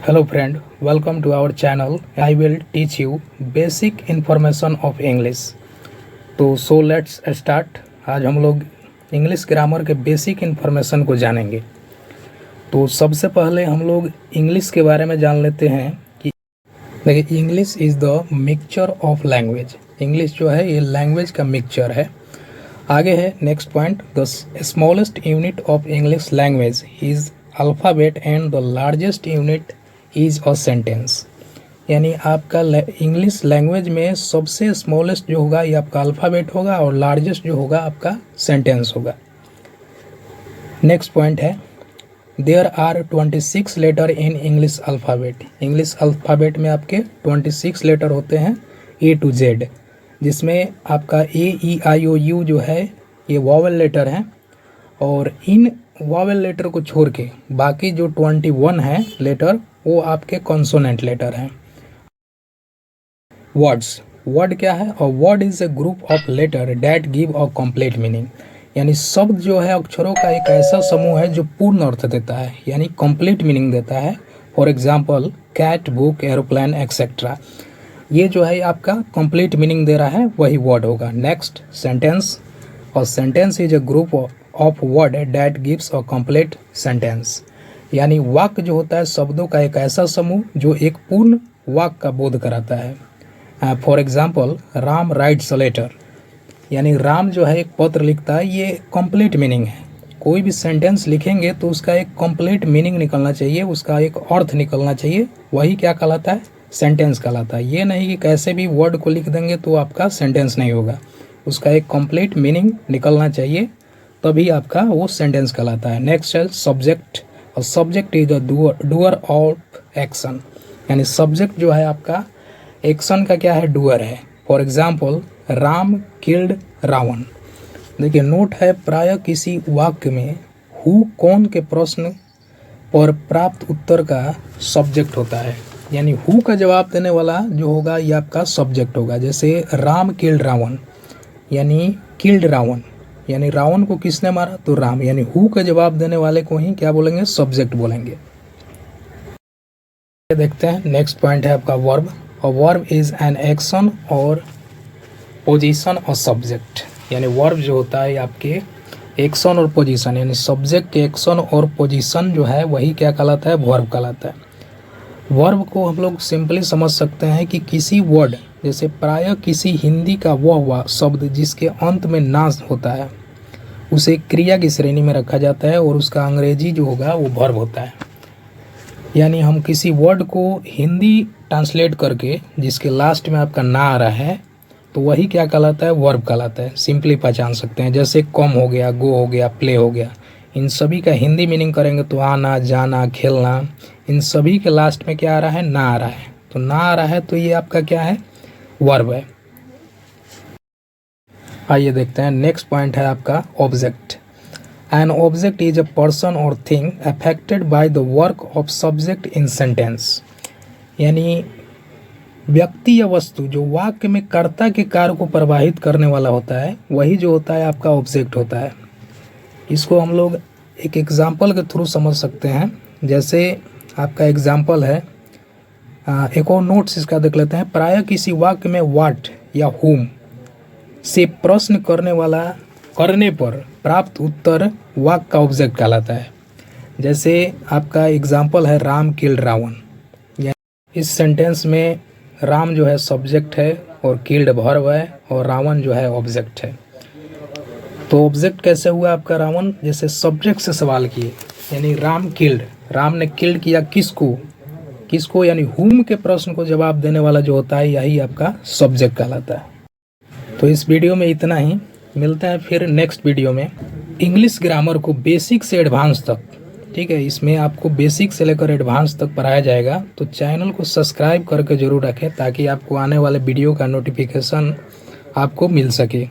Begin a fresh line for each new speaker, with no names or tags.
Hello friend, welcome to our channel. I will teach you basic information of English. तो let's start. आज हम लोग English grammar के basic information को जानेंगे। तो सबसे पहले हम लोग इंग्लिश के बारे में जान लेते हैं कि देखिए English is the mixture of language. English जो है ये लैंग्वेज का मिक्सचर है। आगे है next point, the smallest unit of English language is alphabet and the largest unit is a sentence. यानी आपका इंग्लिश लैंग्वेज में सबसे स्मॉलेस्ट जो होगा ये आपका अल्फ़ाबेट होगा और लार्जेस्ट जो होगा आपका सेंटेंस होगा। नेक्स्ट पॉइंट है, there are 26 letter in English alphabet. English alphabet में आपके 26 लेटर होते हैं A to Z, जिसमें आपका A, E, I, O, U जो है ये वॉवेल लेटर हैं और इन वॉवेल लेटर को छोड़ के बाकी जो 21 है लेटर वो आपके कॉन्सोनेंट लेटर हैं। वर्ड्स, वर्ड क्या है? और word is a group of letter that give a complete meaning. यानी शब्द जो है अक्षरों का एक ऐसा समूह है जो पूर्ण अर्थ देता है, यानी कंप्लीट मीनिंग देता है। For example cat, book, aeroplane etcetera, ये जो है आपका कंप्लीट मीनिंग दे रहा है, वही वर्ड होगा। नेक्स्ट सेंटेंस, और sentence is a group of word that gives a complete sentence. यानी वाक्य जो होता है शब्दों का एक ऐसा समूह जो एक पूर्ण वाक्य का बोध कराता है। For example Ram writes a letter, यानी राम जो है एक पत्र लिखता है, ये कंप्लीट मीनिंग है। कोई भी सेंटेंस लिखेंगे तो उसका एक कंप्लीट मीनिंग निकलना चाहिए, उसका एक अर्थ निकलना चाहिए, वही क्या कहलाता है? सेंटेंस कहलाता है। ये नहीं कि कैसे भी वर्ड को लिख देंगे तो आपका सेंटेंस नहीं होगा, उसका एक कंप्लीट मीनिंग निकलना चाहिए, तभी आपका वो सेंटेंस कहलाता है। नेक्स्ट है सब्जेक्ट, और subject is the doer of action. यानी सब्जेक्ट जो है आपका एक्शन का क्या है? डूअर है। For example Ram killed Ravan. देखिए नोट है, प्रायः किसी वाक्य में हु कौन के प्रश्न पर प्राप्त उत्तर का सब्जेक्ट होता है। यानी हु का जवाब देने वाला जो होगा ये आपका सब्जेक्ट होगा। जैसे राम किल्ड रावण, यानी किल्ड रावण, यानी रावण को किसने मारा? तो राम। यानी हु का जवाब देने वाले को ही क्या बोलेंगे? सब्जेक्ट बोलेंगे। देखते हैं नेक्स्ट पॉइंट है आपका वर्ब, और वर्ब इज एन एक्शन और पोजीशन और सब्जेक्ट। यानी वर्ब जो होता है आपके एक्शन और पोजीशन, यानी सब्जेक्ट के एक्शन और पोजीशन जो है वही क्या कहलाता है? वर्ब कहलाता है। वर्ब को हम लोग सिंपली समझ सकते हैं कि किसी वर्ड, जैसे प्रायः किसी हिंदी का वह शब्द जिसके अंत में नाश होता है उसे क्रिया की श्रेणी में रखा जाता है और उसका अंग्रेजी जो होगा वो वर्ब होता है। यानी हम किसी वर्ड को हिंदी ट्रांसलेट करके जिसके लास्ट में आपका ना आ रहा है तो वही क्या कहलाता है? वर्ब कहलाता है। सिंपली पहचान सकते हैं, जैसे कम हो गया, गो हो गया, प्ले हो गया, इन सभी का हिंदी मीनिंग करेंगे तो आना, जाना, खेलना, इन सभी के लास्ट में क्या आ रहा है? ना आ रहा है। तो ना आ रहा है तो ये आपका क्या है? वर्ब है। आइए देखते हैं नेक्स्ट पॉइंट है आपका object. An object is a person or thing affected by the work of subject in sentence. यानी व्यक्ति या वस्तु जो वाक्य में कर्ता के कार्य को प्रवाहित करने वाला होता है वही जो होता है आपका ऑब्जेक्ट होता है। इसको हम लोग एक एग्जाम्पल के थ्रू समझ सकते हैं। जैसे आपका एग्जाम्पल है, एक और नोट्स इसका देख लेते हैं। प्रायः किसी वाक्य में व्हाट या हुम से प्रश्न करने पर प्राप्त उत्तर वाक्य का ऑब्जेक्ट कहलाता है। जैसे आपका एग्जाम्पल है राम किल्ड रावण। इस सेंटेंस में राम जो है सब्जेक्ट है और किल्ड वर्ब है और रावण जो है ऑब्जेक्ट है। तो ऑब्जेक्ट कैसे हुआ आपका? रावण जैसे सब्जेक्ट से सवाल किए, यानी राम किल्ड, राम ने किल्ड किया किसको यानी हुम के प्रश्न को जवाब देने वाला जो होता है यही आपका सब्जेक्ट कहलाता है। तो इस वीडियो में इतना ही, मिलता है फिर नेक्स्ट वीडियो में। इंग्लिश ग्रामर को बेसिक से एडवांस तक, ठीक है, इसमें आपको बेसिक से लेकर एडवांस तक पढ़ाया जाएगा। तो चैनल को सब्सक्राइब करके जरूर रखें ताकि आपको आने वाले वीडियो का नोटिफिकेशन आपको मिल सके।